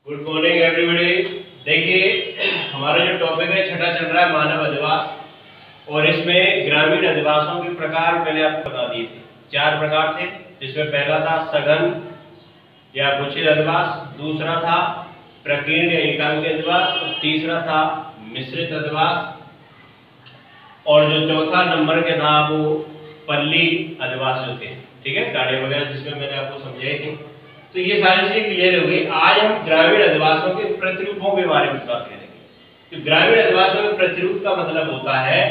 Good morning everybody. देखिए हमारा जो टॉपिक है छठा चल रहा है मानव अधिवास, और इसमें ग्रामीण अधिवासों के प्रकार पहले आपको बता दिए थे। 4 प्रकार थे, जिसमें पहला था सघन या गुच्छित अधिवास, दूसरा था प्रकीर्ण या एकांकी अधिवास, और तीसरा था मिश्रित अधिवास, और जो चौथा नंबर के था वो पल्ली अधिवास जो थे। ठीक है, गाड़ी वगैरह जिसमें मैंने आपको समझाई थी। तो ये सारी चीजें क्लियर हो गई। आज हम ग्रामीण अधिवासों के प्रतिरूपों के बारे में बात करेंगे। तो ग्रामीण अधिवासों के प्रतिरूप का मतलब होता है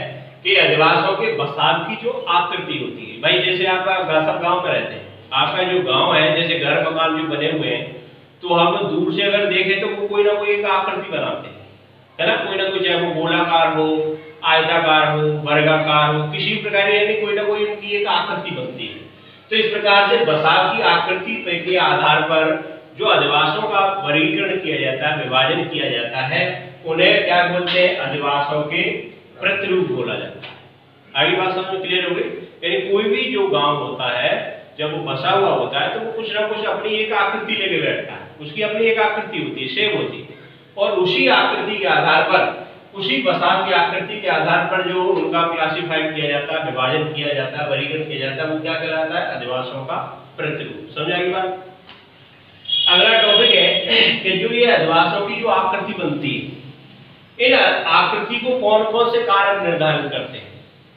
कि अधिवासों के बसाव की जो आकृति होती है। भाई जैसे आपका सब गांव में रहते हैं, आपका जो गांव है, जैसे घर मकान जो बने हुए हैं, तो हम दूर से अगर देखें तो वो कोई ना कोई एक आकृति बनाते हैं, है ना। कोई ना कोई, चाहे वो गोलाकार हो, आयताकार हो, वर्गाकार हो, किसी प्रकार यानी कोई ना कोई उनकी एक आकृति बनती है। तो इस प्रकार से बसाव की आकृति के आधार पर जो अधिवासों का वर्गीकरण किया जाता है, विभाजन किया जाता है, उन्हें क्या बोलते हैं? अधिवासों के प्रतिरूप बोला जाता है। आगे बात समझ में क्लियर हो गई? यानी कोई भी जो गांव होता है, जब वो बसा हुआ होता है, तो वो कुछ ना कुछ अपनी एक आकृति लेके बैठता है। उसकी अपनी एक आकृति होती है, शेप होती है, और उसी आकृति के आधार पर, उसी बसाव की आकृति के आधार पर जो उनका क्लासिफाइड किया जाता है, विभाजन किया जाता है, वर्गीकरण किया जाता है, वो क्या कहलाता है? अधिवासों का प्रतिरूप। समझ आई बात? अगला टॉपिक है कि जो ये अधिवासों की जो आकृति बनती है, इन आकृति को कौन कौन से कारक निर्धारित करते हैं,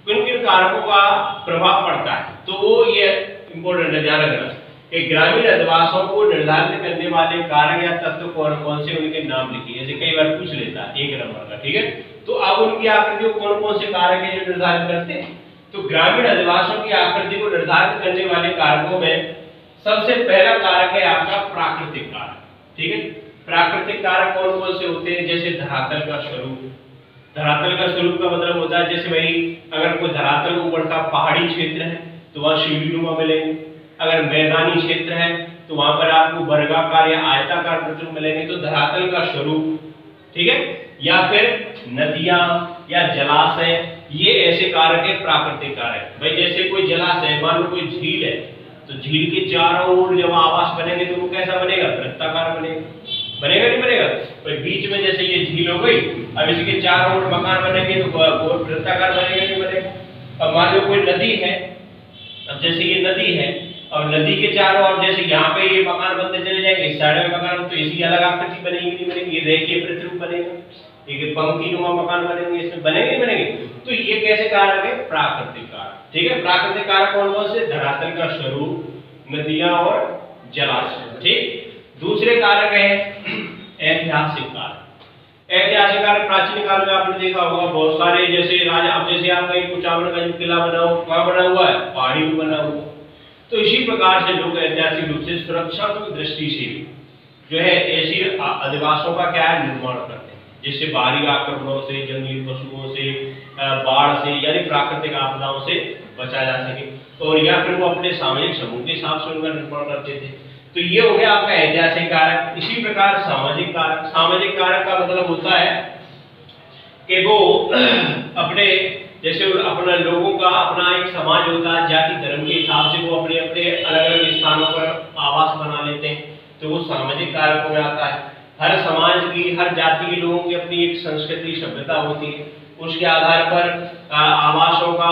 किन किन कारकों का प्रभाव पड़ता है। तो वो ये इंपॉर्टेंट है, ध्यान रखना कि ग्रामीण अधिवासों को निर्धारित करने वाले कारक या तत्व कौन कौन से, उनके नाम लिखिए। जैसे कई बार पूछ लेता है 1 नंबर का, ठीक है। तो अब उनकी आकृति को कौन कौन से कारक है जो निर्धारित करते हैं? तो ग्रामीण अधिवासों की आकृति को निर्धारित करने वाले कारकों में सबसे पहला कारक है आपका प्राकृतिक कारक। ठीक है, प्राकृतिक कारक कौन कौन से होते हैं? जैसे धरातल का स्वरूप। धरातल का स्वरूप का मतलब होता है, जैसे भाई अगर कोई धरातल ऊपर का पहाड़ी क्षेत्र है तो वह सीढ़ीनुमा मिलेंगे। अगर मैदानी क्षेत्र है तो वहां पर आपको वर्गाकार या आयताकार प्रतिरूप मिलेंगे। तो धरातल का स्वरूप, ठीक है, या फिर नदियां या जलाशय, ये ऐसे कारक है प्राकृतिक कारक। भाई जैसे कोई जलाशय, मान लो कोई झील है, तो झील के चारों ओर जब आवास बनेंगे तो वो कैसा बनेगा? वृत्ताकार बनेगा। बनेगा नहीं बनेगा? तो बीच में जैसे ये झील हो गई, अब इसके चारों ओर मकान बनेंगे तो वो वृत्ताकार बनेगा नहीं बनेगा? अब मान लो कोई नदी है, अब जैसे ये नदी है, अब नदी के चारों ओर जैसे यहाँ पे ये मकान बनते चले जाएंगे, इस साइड में मकान, तो इसकी अलग आकृति बनेगी नहीं बनेगी? ये रेखीय प्रतिरूप बनेगा, एक पंक्तिनुमा मकान बनेंगे, इसमें बनेंगे नहीं बनेंगे? तो ये कैसे कारक है? प्राकृतिक कारक। ठीक है, प्राकृतिक कारक कौन कौन से? धरातल का स्वरूप, नदियां और जलाशय। ठीक। दूसरे कारक है ऐतिहासिक कारक। ऐतिहासिक कारक प्राचीन काल में आपने देखा होगा बहुत सारे, जैसे राजा, अब जैसे आपका कुचामन का जो किला बना हुआ, कहाँ बना हुआ है? पहाड़ी में बना हुआ। तो इसी प्रकार से लोग ऐतिहासिक रूप से सुरक्षा की दृष्टि से जो है ऐसी अधिवासों का क्या है? निर्माण करते हैं, जिससे बाहरी आक्रमणों से, जंगली पशुओं से, बाढ़ से, यानी प्राकृतिक आपदाओं से बचा जा सके, और या फिर वो अपने सामाजिक समूह के हिसाब से उनका निर्माण करते थे। तो ये हो गया आपका ऐतिहासिक कारक। इसी प्रकार सामाजिक कारक। सामाजिक कारक का मतलब होता है कि वो अपने, जैसे अपना लोगों का अपना एक समाज होता है, जाति धर्म के हिसाब से वो अपने अपने अलग अलग स्थानों पर आवास बना लेते हैं, तो वो सामाजिक कारकों में आता है। हर समाज की, हर जाति के लोगों की अपनी एक संस्कृति, सभ्यता होती है, उसके आधार पर आवासों का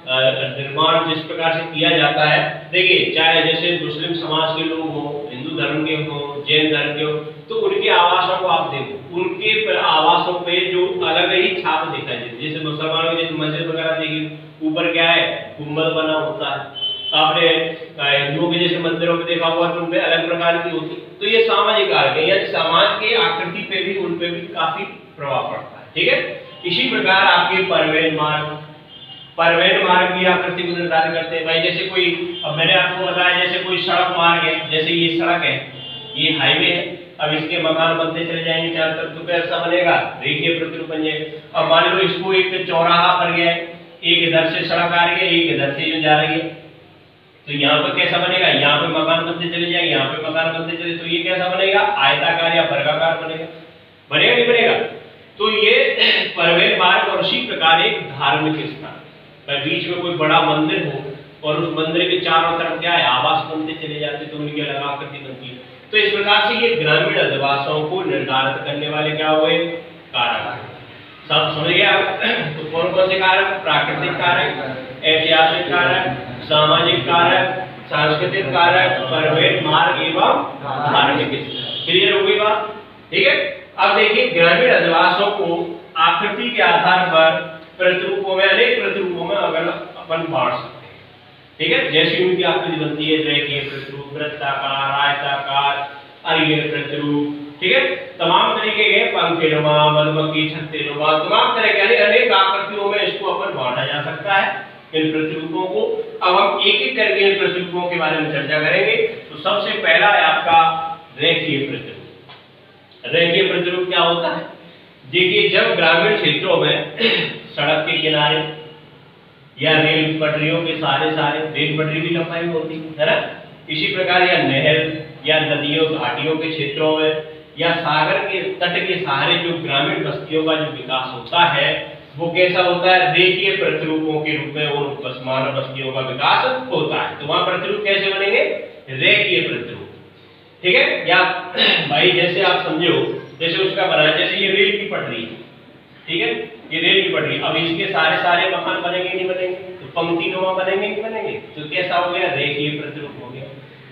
निर्माण जिस प्रकार से किया जाता है। देखिए, चाहे जैसे मुस्लिम समाज के लोग हो, हिंदू धर्म के हो, जैन धर्म के हो, तो उनके आवासों को आप देखो, उनके आवासों पे जो अलग ही छाप देखा जाए। जैसे मुसलमानों के जैसे मस्जिद वगैरह देखिए, ऊपर क्या है? गुंबद बना होता है। आपने हिंदुओं के जैसे मंदिरों में देखा हुआ तो उनपे अलग प्रकार की होती। तो ये सामाजिक कारक है, यानी समाज की आकृति पे भी, उन पे भी काफी प्रभाव पड़ता है। ठीक है। इसी प्रकार आपके परिवहन मार्ग, परिवहन मार्ग की आकृति को निर्धारित करते हैं। भाई जैसे कोई, अब मैंने आपको बताया जैसे कोई सड़क मार्ग है, जैसे ये सड़क है, ये हाईवे है, अब इसके मकान बनते चले जाएंगे चारों तरफ, तो कैसा बनेगा? रेखीय प्रतिरूप बन जाएगा। अब मान लो इसको एक चौराहा पर गया, एक इधर से सड़क आ रही है, एक इधर से जो जा रही है, तो यहाँ पे कैसा बनेगा? यहाँ पे मकान बनते चले जाएंगे, यहाँ पे मकान बनते चले, तो ये कैसा बनेगा? आयताकार या वर्गाकार बनेगा। बनेगा नहीं बनेगा? तो ये परिवहन मार्ग। और उसी प्रकार एक धार्मिक स्थान, बीच में कोई बड़ा मंदिर हो और उस मंदिर के चारों तरफ क्या है? आवास बनते चले जाते, तो उनकी अलग आकृति बनती है। तो इस प्रकार से ये ग्रामीण अधिवासों को निर्धारित करने वाले क्या हुए? कारक। सब समझ गए आप? तो कौन कौन से कारक? प्राकृतिक कारक, ऐतिहासिक कारक, सामाजिक कारक, सांस्कृतिक कारक, परिवहन मार्ग एवं धार्मिक। क्लियर हो गई बात? ठीक है। अब देखिए ग्रामीण अधिवासों को आकृति के आधार पर प्रतिरूपों में, अनेक प्रतिरूपों में अगर अपन बांट सकते हैं। ठीक है। जैसी उनकी आकृति बनती है, रेखीय प्रतिरूप, वृत्ताकार, आयताकार, अरिय प्रतिरूप, ठीक है, तमाम तरीके के पंक्तिनुमा, मधुमक्खी, छत्तेनुमा, तमाम तरह के अनेक आकृतियों में इसको अपन बांटा जा सकता है इन प्रतिरूपों को। अब हम एक एक करके इन प्रतिरूपों के बारे में चर्चा करेंगे। तो सबसे पहला है आपका रेखीय प्रतिरूप। रेखीय प्रतिरूप क्या होता है? देखिए जब ग्रामीण क्षेत्रों में सड़क के किनारे या रेल पटरियों के सारे रेल पटरी भी लंबाई होती है ना, इसी प्रकार या नहर या नदियों, घाटियों के क्षेत्रों में या सागर के तट के सहारे जो ग्रामीण बस्तियों का जो विकास होता है वो कैसा होता है? रेखीय प्रतिरूपों के रूप में उन मानव बस्तियों का विकास होता है। तो वहां प्रतिरूप कैसे बनेंगे? रेखीय प्रतिरूप। ठीक है। या भाई जैसे आप समझो, जैसे उसका बना, जैसे ये रेल की पटरी है, ठीक है, ये रेल की पटरी, अब इसके सारे मकान बनेंगे नहीं बनेंगे? तो पंक्तिनुमा बनेंगे नहीं बनेंगे? तो कैसा हो गया? रेखीय प्रतिरूप हो गया।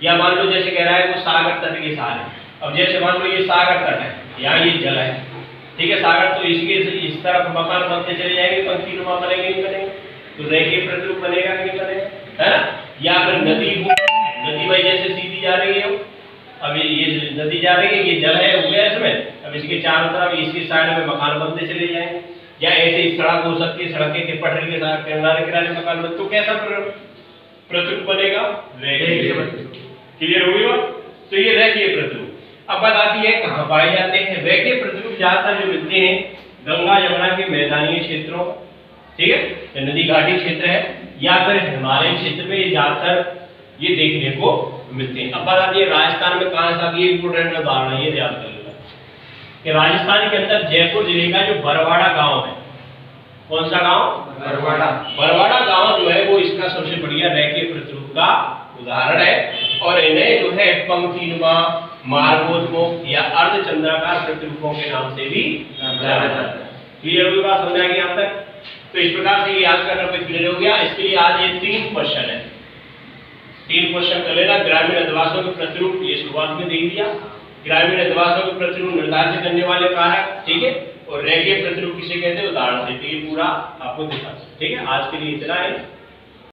या मान लो जैसे कह रहा है वो सागर तट के सहारे, अब जैसे मान लो ये सागर तट है, यहाँ ये जल है, ठीक है, सागर, तो इसके इस तरफ मकान बनते चले जाएंगे, पंक्तिनुमा बनेंगे नहीं बनेंगे? तो रेखीय प्रतिरूप बनेगा कि नहीं बनेगा? है ना। या फिर नदी भाई जैसे सीधी जा रही है, अब ये नदी जा रही है, ये जल है हो गया इसमें, अब इसके चारों तरफ इसके साइड में मकान बनते चले जाएंगे। या ऐसे ही सड़क हो सकती है, सड़क के पटरी के साथ किनारे मकान बनते, तो कैसा प्रतिरूप बनेगा? रेखीय प्रतिरूप। क्लियर हो गई बात? तो ये रेखीय प्रतिरूप। अब बात आती है कहाँ पाए जाते हैं? रेखीय प्रतिरूप ज्यादातर जो मिलते हैं गंगा यमुना के मैदानी क्षेत्रों, ठीक है, तो नदी घाटी क्षेत्र है, या फिर हिमालय क्षेत्र में ये ज्यादातर ये देखने को मिलते हैं। अब बात आती है राजस्थान में कहां सा? ये इंपोर्टेंट उदाहरण ये याद कर लेना कि राजस्थान के अंदर जयपुर जिले का जो बरवाड़ा गांव है, कौन सा गांव? बरवाड़ा गांव जो है वो इसका सबसे बढ़िया रेखीय प्रतिरूप का उदाहरण है। और इन्हें जो है पंक्तिनुमा, मार्गोन्मुख या अर्धचंद्राकार प्रतिरूपों के नाम से भी जाना जाता है। क्लियर हुई बात? समझ आ गई यहाँ तक? तो इस प्रकार से ये याद करना क्लियर हो गया। इसके लिए आज ये 3 क्वेश्चन है, 3 क्वेश्चन कर लेना। ग्रामीण अधिवासों के प्रतिरूप ये शुरुआत में दे दिया, ग्रामीण अधिवासों के प्रतिरूप निर्धारित करने वाले कारक, ठीक है, और रेखीय प्रतिरूप किसे कहते हैं? उदाहरण से। तो ये पूरा आपको दिखा, ठीक है। आज के लिए इतना है।